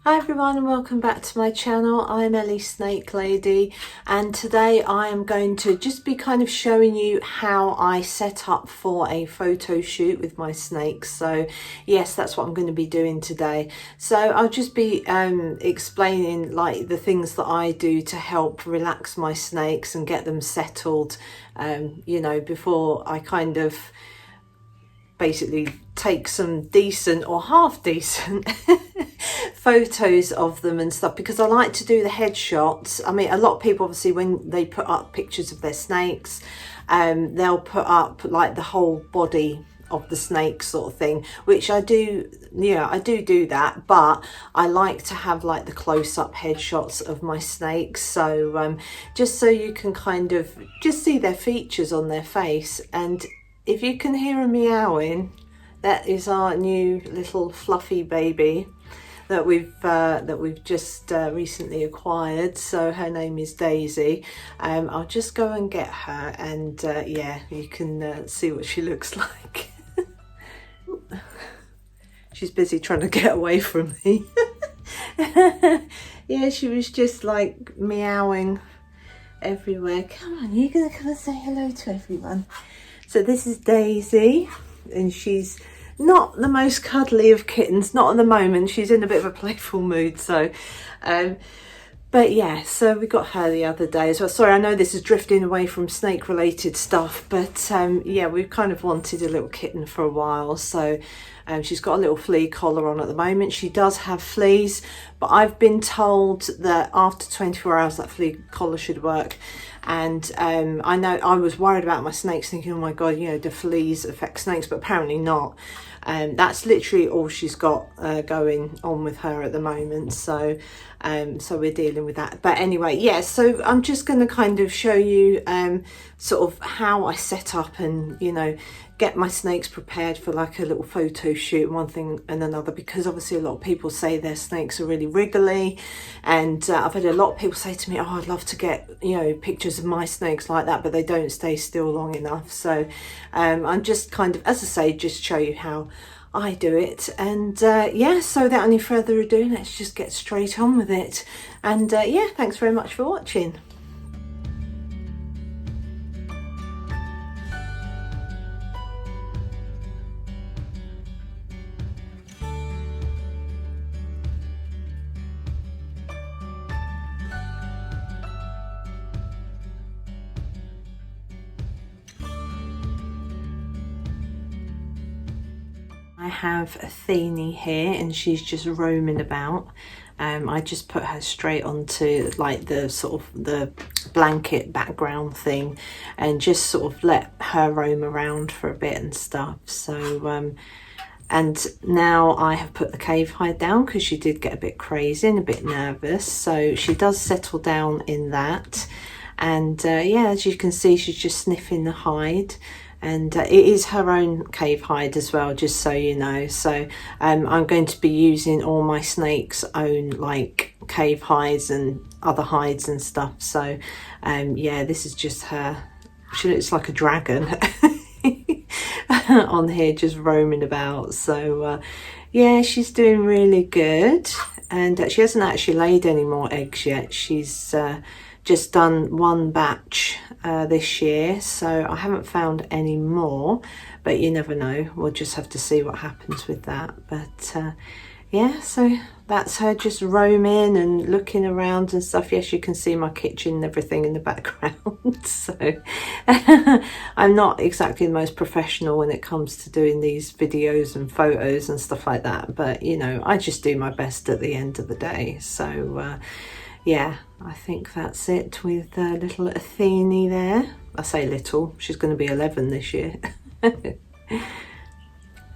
Hi everyone and welcome back to my channel. I'm Ellie Snake Lady, and today I am going to just be kind of showing you how I set up for a photo shoot with my snakes. So yes, that's what I'm going to be doing today. So I'll just be explaining like the things that I do to help relax my snakes and get them settled, you know, before I kind of basically take some decent or half decent photos of them and stuff, because I like to do the headshots. I mean, a lot of people obviously when they put up pictures of their snakes, they'll put up like the whole body of the snake sort of thing, which I do, yeah, I do that, but I like to have like the close-up headshots of my snakes, so just so you can kind of just see their features on their face. And if you can hear a meowing, that is our new little fluffy baby that we've just recently acquired. So her name is Daisy. I'll just go and get her, and yeah, you can see what she looks like. She's busy trying to get away from me. Yeah, she was just like meowing everywhere. Come on, you're gonna come and say hello to everyone. So this is Daisy, and she's not the most cuddly of kittens, not at the moment. She's in a bit of a playful mood, so but yeah, so we got her the other day as well. Sorry, I know this is drifting away from snake related stuff, but yeah, we've kind of wanted a little kitten for a while. So she's got a little flea collar on at the moment. She does have fleas, but I've been told that after 24 hours that flea collar should work. And I know I was worried about my snakes, thinking, oh my god, you know, do fleas affect snakes? But apparently not. That's literally all she's got going on with her at the moment. So so we're dealing with that. But anyway, yeah, so I'm just going to kind of show you sort of how I set up and, you know, get my snakes prepared for like a little photo shoot, one thing and another, because obviously a lot of people say their snakes are really wriggly, and I've had a lot of people say to me, oh, I'd love to get, you know, pictures of my snakes like that, but they don't stay still long enough. So I'm just kind of, as I say, just show you how I do it. And yeah, so without any further ado, let's just get straight on with it. And yeah, thanks very much for watching. I have Athene here, and she's just roaming about. I just put her straight onto like the sort of the blanket background thing, and just sort of let her roam around for a bit and stuff. So and now I have put the cave hide down because she did get a bit crazy and a bit nervous, so she does settle down in that. And yeah, as you can see, she's just sniffing the hide. And it is her own cave hide as well, just so you know. So I'm going to be using all my snakes' own like cave hides and other hides and stuff. So yeah, this is just her. She looks like a dragon on here, just roaming about. So yeah, she's doing really good, and she hasn't actually laid any more eggs yet. She's just done one batch this year, so I haven't found any more, but you never know. We'll just have to see what happens with that. But yeah, so that's her just roaming and looking around and stuff. Yes, you can see my kitchen and everything in the background. So I'm not exactly the most professional when it comes to doing these videos and photos and stuff like that, but you know, I just do my best at the end of the day. So yeah, I think that's it with little Athene there. I say little, she's going to be 11 this year.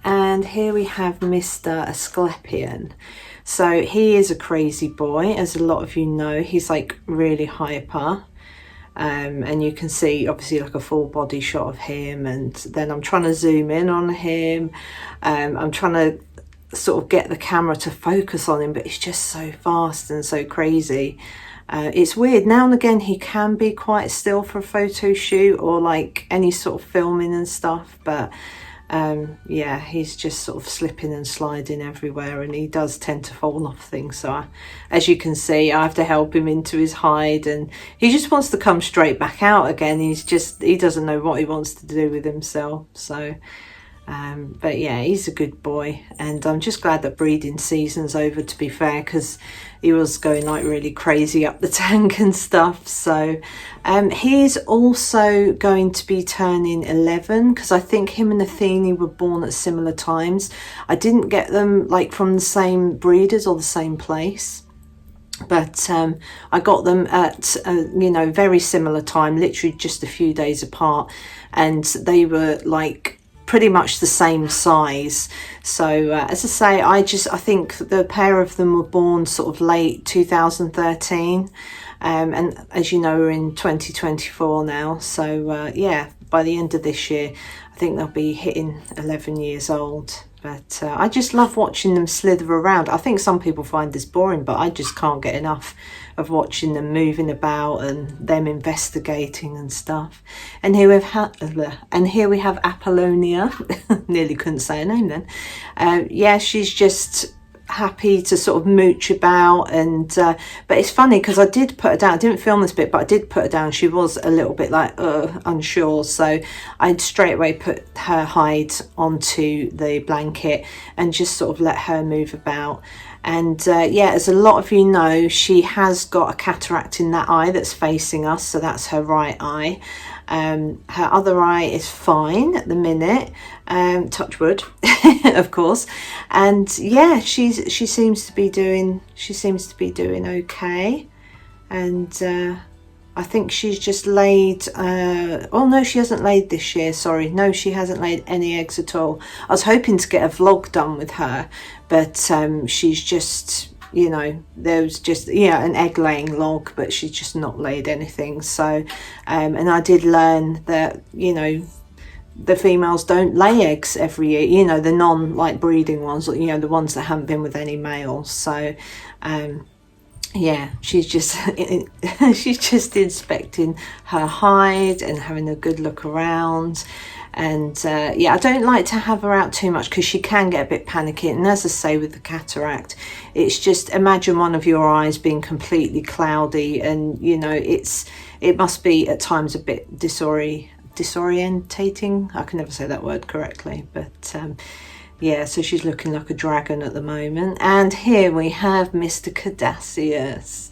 And here we have Mr. Asclepion. So he is a crazy boy, as a lot of you know. He's like really hyper. And you can see obviously like a full body shot of him, and then I'm trying to zoom in on him. I'm trying to sort of get the camera to focus on him, but he's just so fast and so crazy. It's weird, now and again he can be quite still for a photo shoot or like any sort of filming and stuff, but yeah, he's just sort of slipping and sliding everywhere, and he does tend to fall off things. So as you can see, I have to help him into his hide, and he just wants to come straight back out again. He doesn't know what he wants to do with himself. So but yeah, he's a good boy, and I'm just glad that breeding season's over, to be fair, because he was going like really crazy up the tank and stuff. So he's also going to be turning 11, because I think him and Athene were born at similar times. I didn't get them like from the same breeders or the same place, but I got them at you know, very similar time, literally just a few days apart, and they were like pretty much the same size. So as I say, I think the pair of them were born sort of late 2013, and as you know, we're in 2024 now. So yeah, by the end of this year, I think they'll be hitting 11 years old. But I just love watching them slither around. I think some people find this boring, but I just can't get enough of watching them moving about and them investigating and stuff. And here we have Apollonia. Nearly couldn't say her name then. Yeah, she's just happy to sort of mooch about, and but it's funny because I did put her down. I didn't film this bit, but I did put her down. She was a little bit like unsure, so I straight away put her hide onto the blanket and just sort of let her move about. And yeah, as a lot of you know, she has got a cataract in that eye that's facing us, so that's her right eye. Her other eye is fine at the minute, touch wood, of course. And yeah, she seems to be doing okay. And I think she's just laid oh no, she hasn't laid this year, sorry. No, she hasn't laid any eggs at all. I was hoping to get a vlog done with her, but she's just, you know, there was just, yeah, an egg laying log, but she's just not laid anything. So and I did learn that, you know, the females don't lay eggs every year, you know, the non like breeding ones, you know, the ones that haven't been with any males. So yeah, she's just she's just inspecting her hide and having a good look around. And yeah, I don't like to have her out too much because she can get a bit panicky. And as I say, with the cataract, it's just, imagine one of your eyes being completely cloudy, and you know, it must be at times a bit disorientating. I can never say that word correctly, but yeah, so she's looking like a dragon at the moment. And here we have Mr. Caduceus.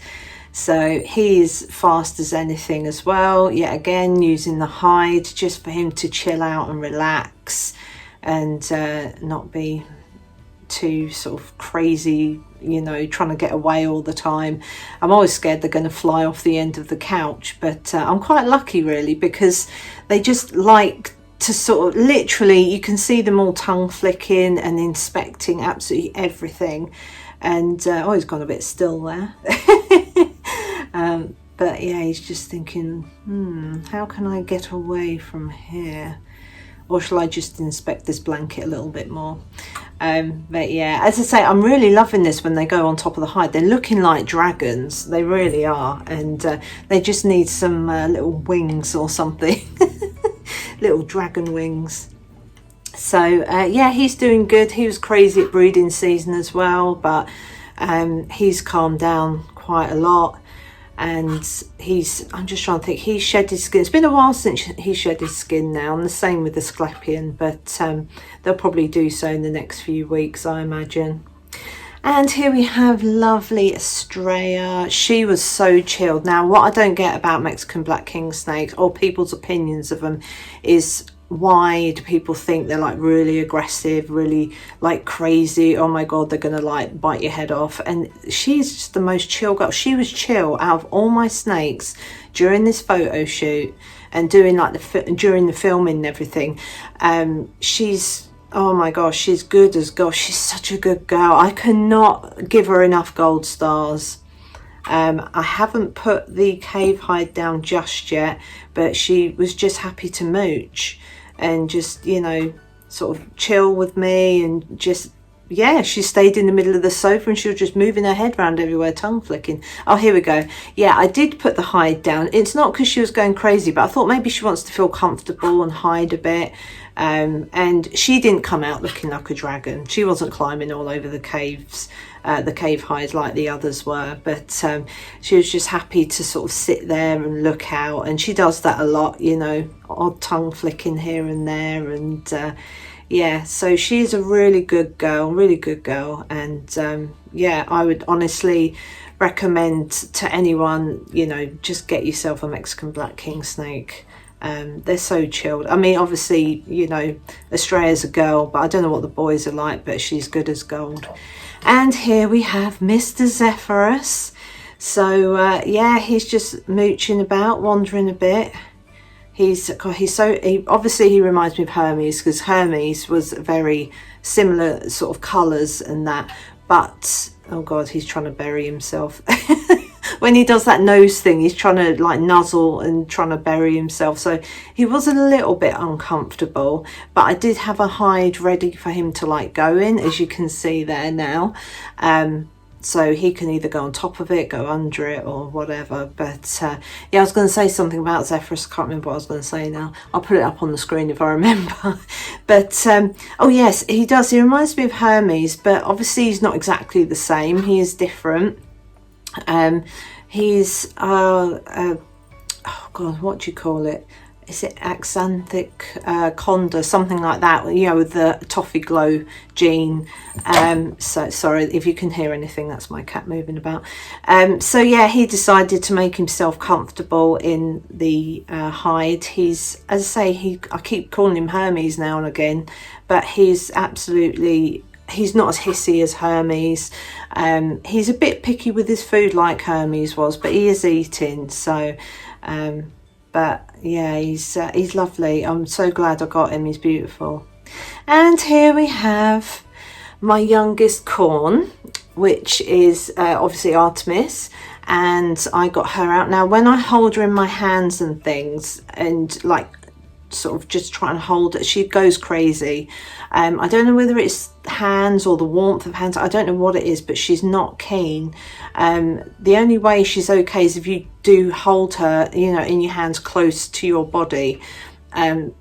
So he's fast as anything as well. Yet again, using the hide just for him to chill out and relax, and not be too sort of crazy, you know, trying to get away all the time. I'm always scared they're going to fly off the end of the couch, but I'm quite lucky really, because they just like to sort of literally, you can see them all tongue flicking and inspecting absolutely everything. And oh, he's gone a bit still there. But yeah, he's just thinking, how can I get away from here? Or shall I just inspect this blanket a little bit more? But yeah, as I say, I'm really loving this when they go on top of the hide. They're looking like dragons. They really are. And they just need some little wings or something. Little dragon wings. So yeah, he's doing good. He was crazy at breeding season as well, but he's calmed down quite a lot. And I'm just trying to think, he shed his skin. It's been a while since he shed his skin now, and the same with the Asclepian, but they'll probably do so in the next few weeks, I imagine. And here we have lovely Estrella. She was so chilled. Now, what I don't get about Mexican black king snakes, or people's opinions of them, is why do people think they're like really aggressive, really like crazy, oh my god, they're gonna like bite your head off? And she's just the most chill girl. She was chill out of all my snakes during this photo shoot and doing like during the filming and everything. She's, oh my gosh, she's good as gold. She's such a good girl. I cannot give her enough gold stars. I haven't put the cave hide down just yet, but she was just happy to mooch and just, you know, sort of chill with me and just yeah, she stayed in the middle of the sofa and she was just moving her head around everywhere, tongue flicking. Oh, here we go. Yeah, I did put the hide down. It's not because she was going crazy, but I thought maybe she wants to feel comfortable and hide a bit. And she didn't come out looking like a dragon. She wasn't climbing all over the caves, the cave hide like the others were, but she was just happy to sort of sit there and look out. And she does that a lot, you know, odd tongue flicking here and there. And yeah, so she's a really good girl, and yeah, I would honestly recommend to anyone, you know, just get yourself a Mexican black king snake. They're so chilled. I mean, obviously, you know, Estrella's a girl, but I don't know what the boys are like, but she's good as gold. And here we have Mr. Zephyrus. So yeah, he's just mooching about, wandering a bit. Obviously he reminds me of Hermes, because Hermes was very similar sort of colours and that, but oh god, he's trying to bury himself. When he does that nose thing, he's trying to like nuzzle and trying to bury himself, so he was a little bit uncomfortable, but I did have a hide ready for him to like go in, as you can see there now. So he can either go on top of it, go under it, or whatever. But yeah, I was going to say something about Zephyrus. I can't remember what I was going to say now. I'll put it up on the screen if I remember. But oh yes, he does. He reminds me of Hermes, but obviously he's not exactly the same. He is different. He's oh god, what do you call it? Is it axanthic condor, something like that, you know, with the toffee glow gene. So sorry if you can hear anything, that's my cat moving about. So yeah, he decided to make himself comfortable in the hide. He's, as I say, I keep calling him Hermes now and again, but he's not as hissy as Hermes. He's a bit picky with his food like Hermes was, but he is eating. So but yeah, he's lovely. I'm so glad I got him. He's beautiful. And here we have my youngest corn, which is obviously Artemis, and I got her out. Now when I hold her in my hands and things, and like sort of just trying to hold it, she goes crazy. I don't know whether it's hands or the warmth of hands, I don't know what it is, but she's not keen. The only way she's okay is if you do hold her, you know, in your hands close to your body,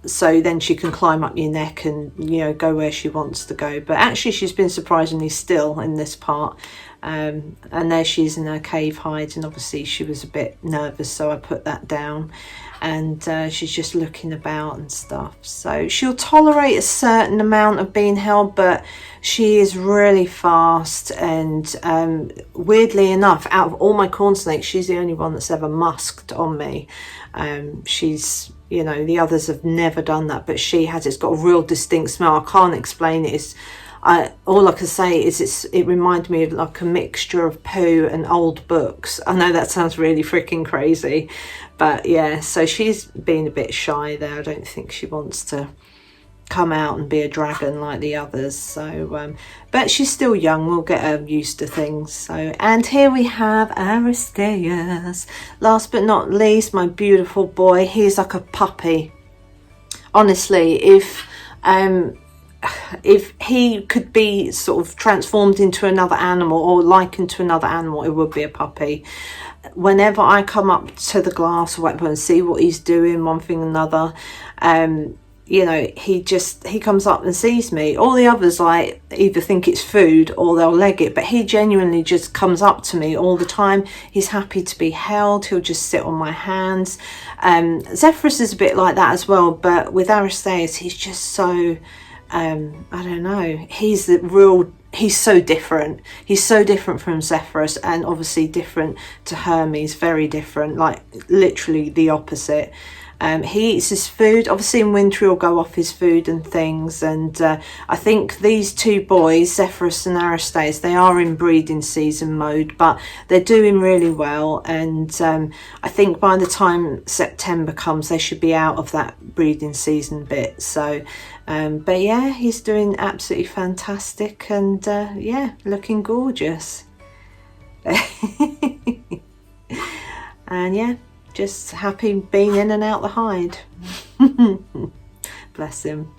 so then she can climb up your neck and, you know, go where she wants to go. But actually she's been surprisingly still in this part. And there she is in her cave hide, and obviously she was a bit nervous, so I put that down, and she's just looking about and stuff. So she'll tolerate a certain amount of being held, but she is really fast, and weirdly enough, out of all my corn snakes, she's the only one that's ever musked on me. She's, you know, the others have never done that, but she has. It's got a real distinct smell. I can't explain it. It's all I can say is it reminded me of like a mixture of poo and old books. I know that sounds really freaking crazy, but yeah, so she's being a bit shy there. I don't think she wants to come out and be a dragon like the others. So but she's still young, we'll get her used to things. So, and here we have Aristeas, last but not least, my beautiful boy. He's like a puppy. Honestly, if he could be sort of transformed into another animal or likened to another animal, it would be a puppy. Whenever I come up to the glass or whatever and see what he's doing, one thing or another, you know, he comes up and sees me. All the others like either think it's food or they'll leg it, but he genuinely just comes up to me all the time. He's happy to be held. He'll just sit on my hands. Zephyrus is a bit like that as well, but with Aristeas, he's just so I don't know, he's so different. He's so different from Zephyrus, and obviously different to Hermes, very different, like literally the opposite. He eats his food. Obviously in winter he'll go off his food and things, and I think these two boys, Zephyrus and Aristeas, they are in breeding season mode, but they're doing really well, and I think by the time September comes they should be out of that breeding season bit. So but yeah, he's doing absolutely fantastic, and yeah, looking gorgeous. And yeah, just happy being in and out the hide. Bless him.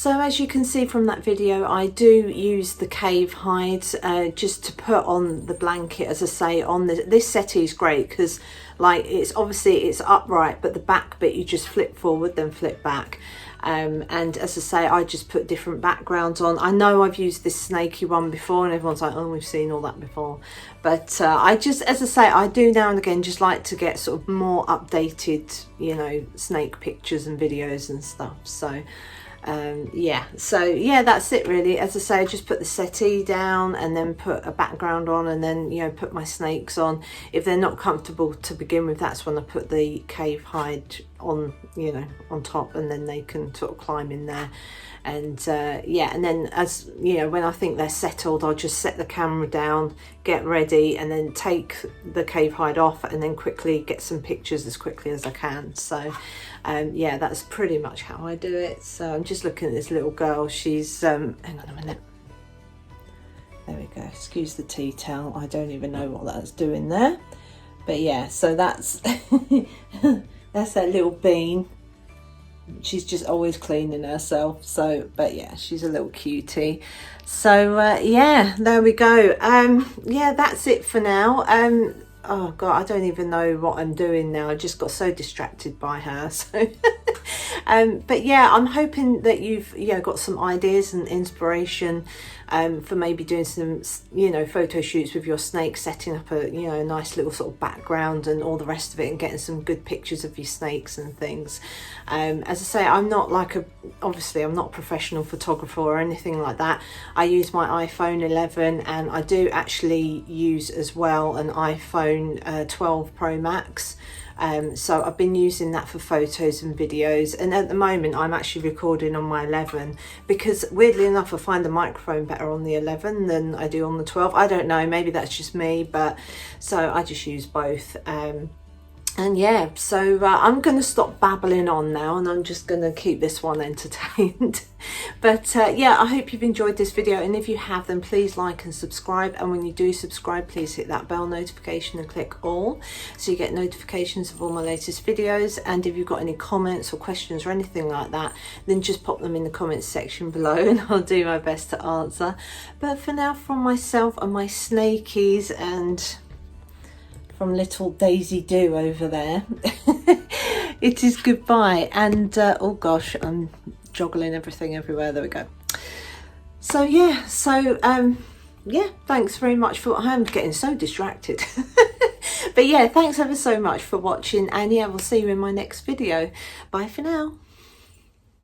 So as you can see from that video, I do use the cave hide just to put on the blanket, as I say, on this settee is great because like it's obviously it's upright, but the back bit you just flip forward then flip back. And as I say, I just put different backgrounds on. I know I've used this snaky one before and everyone's like, oh, we've seen all that before. But I just, as I say, I do now and again just like to get sort of more updated, you know, snake pictures and videos and stuff. So yeah, that's it really. As I say, I just put the settee down and then put a background on and then, you know, put my snakes on. If they're not comfortable to begin with, that's when I put the cave hide on, you know, on top, and then they can sort of climb in there. And yeah, and then as you know, when I think they're settled, I'll just set the camera down, get ready, and then take the cave hide off and then quickly get some pictures as quickly as I can. So yeah, that's pretty much how I do it. So I'm just looking at this little girl. She's hang on a minute, there we go, excuse the tea towel, I don't even know what that's doing there, but yeah, so that's that's that little bean. She's just always cleaning herself. So but yeah, she's a little cutie. So yeah, there we go. Yeah, that's it for now. Oh god, I don't even know what I'm doing now. I just got so distracted by her. So but yeah, I'm hoping that you've got some ideas and inspiration for maybe doing some, you know, photo shoots with your snake, setting up a, you know, a nice little sort of background and all the rest of it, and getting some good pictures of your snakes and things. As I say, I'm not like obviously I'm not a professional photographer or anything like that. I use my iPhone 11 and I do actually use as well an iPhone 12 Pro Max. So I've been using that for photos and videos, and at the moment I'm actually recording on my 11 because weirdly enough I find the microphone better on the 11 than I do on the 12. I don't know, maybe that's just me, but so I just use both. And yeah, so I'm going to stop babbling on now and I'm just going to keep this one entertained. But yeah, I hope you've enjoyed this video, and if you have, then please like and subscribe, and when you do subscribe, please hit that bell notification and click all so you get notifications of all my latest videos. And if you've got any comments or questions or anything like that, then just pop them in the comments section below and I'll do my best to answer. But for now, from myself and my snakies and from little Daisy Doo over there, it is goodbye. And oh gosh, I'm joggling everything everywhere, there we go. So yeah, yeah, thanks very much for, I'm getting so distracted. But yeah, thanks ever so much for watching, and yeah, we'll see you in my next video. Bye for now.